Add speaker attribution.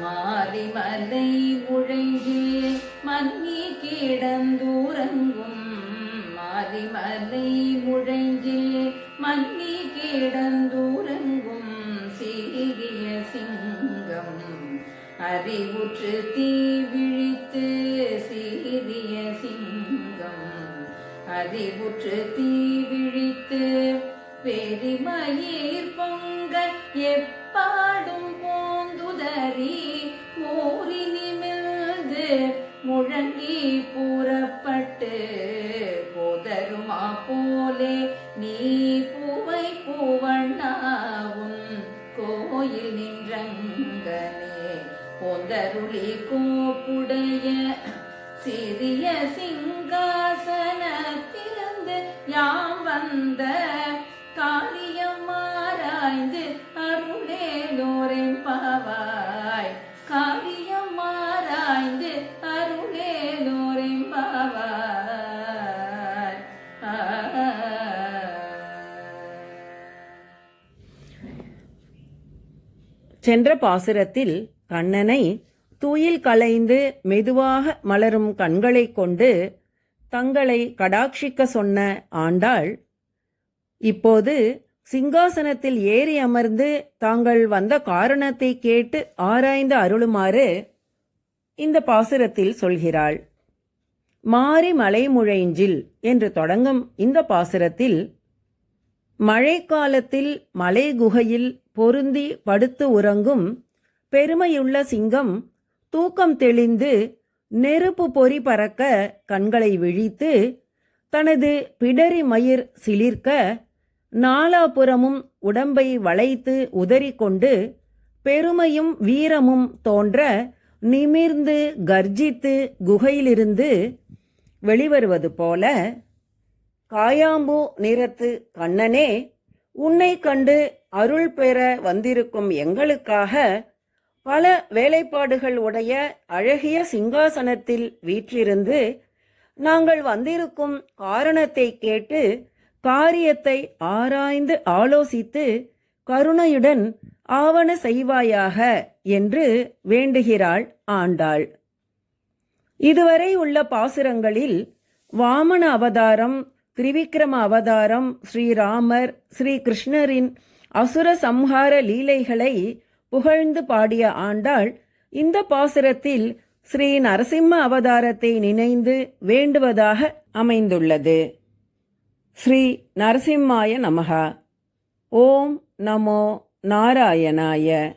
Speaker 1: மாரிமலை முழங்கில் மன்னி கிடந்தூரங்கும் மாரிமலை முழங்கில் மன்னி கிடந்தூரங்கும் சீரிய சிங்கம் அறிவுற்று தீ விழித்து சீரிய சிங்கம் அறிவுற்று தீ விழித்து பெருமயிர் பொங்க எப்பாடும் போந்துதறி மூறி நிமிர்ந்து முழங்கி புறப்பட்டு போதருமா போலே நீ பூவை பூவண்ணாவும் கோயில் நின்றங்கனே போந்தருளி கோப்புடைய சிறிய சிங்காசனத்திலிருந்து யாம் வந்த காரியம் ஆராய்ந்து அருளேலோரெம்பாவாய் காரியம் ஆராய்ந்து அருளேலோரெம்பாவாய்.
Speaker 2: சென்ற பாசுரத்தில் கண்ணனை தூயில் கலைந்து மெதுவாக மலரும் கண்களைக் கொண்டு தங்களை கடாட்சிக்க சொன்ன ஆண்டாள் இப்போது சிங்காசனத்தில் ஏறி அமர்ந்து தாங்கள் வந்த காரணத்தை கேட்டு ஆராய்ந்து அருளுமாறு இந்த பாசுரத்தில் சொல்கிறாள். மாரி மலைமுழைஞ்சில் என்று தொடங்கும் இந்த பாசுரத்தில் மழைக்காலத்தில் மலை குகையில் பொருந்தி படுத்து உறங்கும் பெருமையுள்ள சிங்கம் தூக்கம் தெளிந்து நெருப்பு பொறி பறக்க கண்களை விழித்து தனது பிடரி மயிர் சிலிர்க்க நாலாபுறமும் உடம்பை வளைத்து உதறிக்கொண்டு பெருமையும் வீரமும் தோன்ற நிமிர்ந்து கர்ஜித்து குகையிலிருந்து வெளிவருவது போல காயாம்பூ நிறத்து கண்ணனே, உன்னை கண்டு அருள் பெற வந்திருக்கும் எங்களுக்காக பல வேலைப்பாடுகள் உடைய அழகிய சிங்காசனத்தில் வீற்றிருந்து நாங்கள் வந்திருக்கும் காரணத்தை கேட்டு காரியத்தை ஆராய்ந்து ஆலோசித்து கருணையுடன் ஆவண செய்வாயாக என்று வேண்டுகிறாள் ஆண்டாள். இதுவரை உள்ள பாசுரங்களில் வாமன அவதாரம், திரிவிக்ரம அவதாரம், ஸ்ரீராமர், ஸ்ரீ கிருஷ்ணரின் அசுர சம்ஹார லீலைகளை புகழ்ந்து பாடிய ஆண்டாள் இந்த பாசுரத்தில் ஸ்ரீ நரசிம்ம அவதாரத்தை நினைந்து வேண்டுவதாக அமைந்துள்ளது. ஸ்ரீ நரசிம்மாய நமஹ. ஓம் நமோ நாராயணாய.